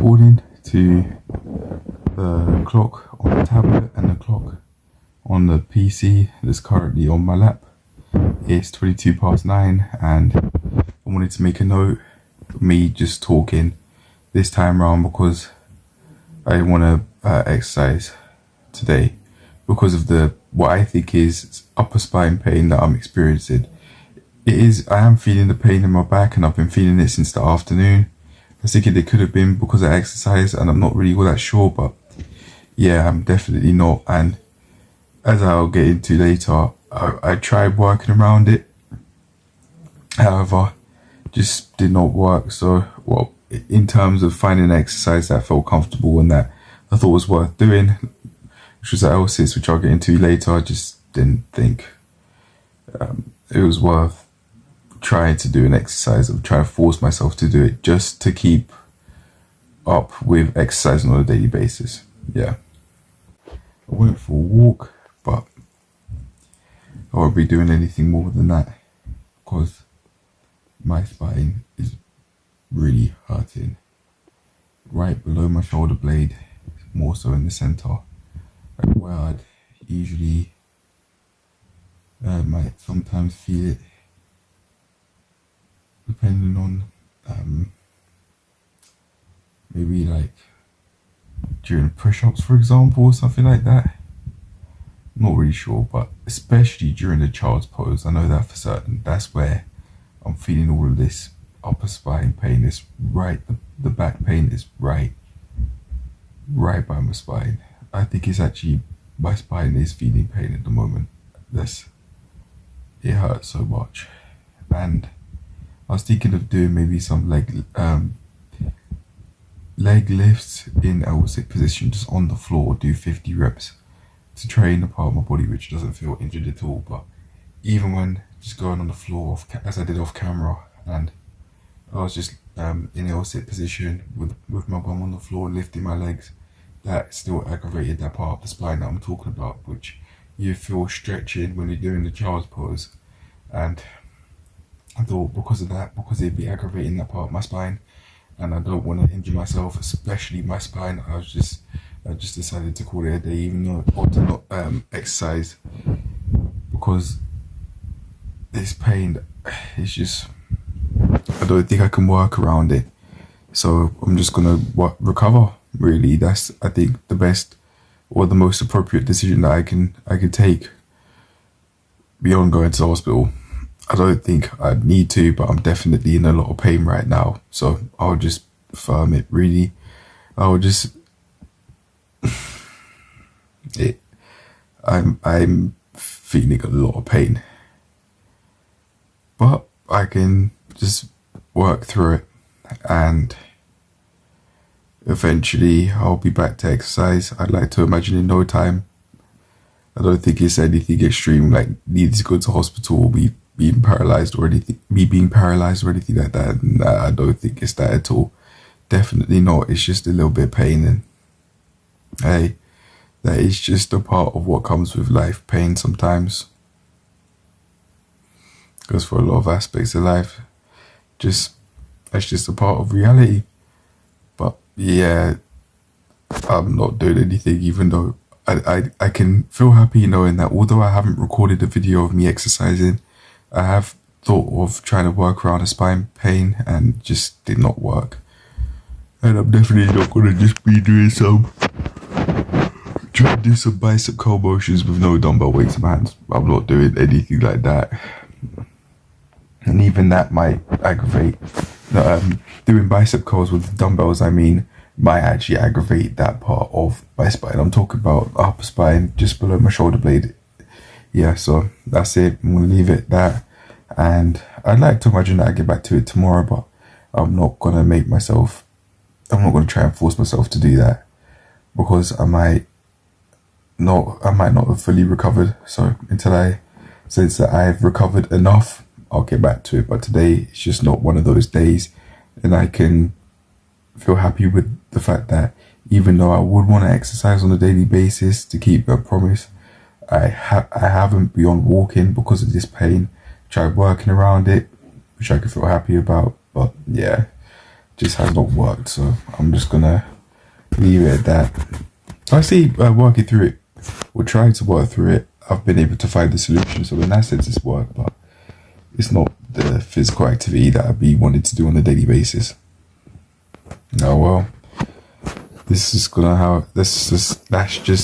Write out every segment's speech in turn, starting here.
according to the clock on the tablet and the clock on the PC that's currently on my lap, it's 9:22, and I wanted to make a note of me just talking this time around because I want to exercise today because of what I think is upper spine pain that I'm experiencing. I am feeling the pain in my back, and I've been feeling it since the afternoon. I was thinking it could have been because I exercise, and I'm not really all that sure, but yeah, I'm definitely not. And as I'll get into later, I tried working around it, however, just did not work. So, well, in terms of finding an exercise that felt comfortable and that I thought was worth doing, which was at L6, which I'll get into later, I just didn't think it was worth trying to do an exercise or trying to force myself to do it just to keep up with exercising on a daily basis. Yeah. I went for a walk, but I won't be doing anything more than that because my spine is really hurting right below my shoulder blade, more so in the center, like where I'd usually might sometimes feel it depending on maybe like during push-ups, for example, or something like that. I'm not really sure, but especially during the child's pose, I know that for certain. That's where I'm feeling all of this upper spine pain. Is right, the back pain is right by my spine. I think it's actually my spine is feeling pain at the moment. It hurts so much, and I was thinking of doing maybe some leg lifts in L6 position, just on the floor, do 50 reps to train a part of my body which doesn't feel injured at all. But even when just going on the floor as I did off camera, and I was just in L6 position with my bum on the floor, lifting my legs, that still aggravated that part of the spine that I'm talking about, which you feel stretching when you're doing the child's pose. And I thought because it'd be aggravating that part of my spine, and I don't want to injure myself, especially my spine, I just decided to call it a day, even though or to not exercise, because this pain, it's just, I don't think I can work around it. So I'm just gonna recover. Really, that's, I think, the best or the most appropriate decision that I can take beyond going to the hospital. I don't think I'd need to, but I'm definitely in a lot of pain right now. So I'll just firm it, really. I'll just I'm feeling a lot of pain, but I can just work through it, and eventually I'll be back to exercise. I'd like to imagine in no time. I don't think it's anything extreme, like needing to go to hospital or being paralyzed or anything like that. Nah, I don't think it's that at all. Definitely not. It's just a little bit of pain, and hey, that is just a part of what comes with life. Pain sometimes, because for a lot of aspects of life, that's just a part of reality. But yeah, I'm not doing anything, even though I can feel happy knowing that although I haven't recorded a video of me exercising, I have thought of trying to work around a spine pain and just did not work. And I'm definitely not going to just be trying to do some bicep curl motions with no dumbbell weights in my hands. I'm not doing anything like that. And even that might aggravate. Doing bicep curls with dumbbells, might actually aggravate that part of my spine. I'm talking about upper spine, just below my shoulder blade. Yeah, so that's it. I'm going to leave it that. And I'd like to imagine that I get back to it tomorrow, but I'm not going to try and force myself to do that, because I might not have fully recovered. So since I've recovered enough, I'll get back to it. But today, it's just not one of those days. And I can feel happy with the fact that even though I would want to exercise on a daily basis to keep that promise, I haven't, beyond walking because of this pain, tried working around it, which I could feel happy about. But yeah, just has not worked. So I'm just gonna leave it at that. I see working through it, or trying to work through it, I've been able to find the solution. So in that sense, it's work, but it's not the physical activity that I'd be wanting to do on a daily basis. Oh well, that's just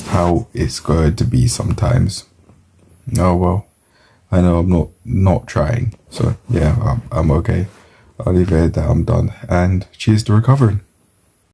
how it's going to be sometimes. Oh well, I know I'm not trying. So yeah, I'm okay. I'll leave it at that. I'm done. And cheers to recovering.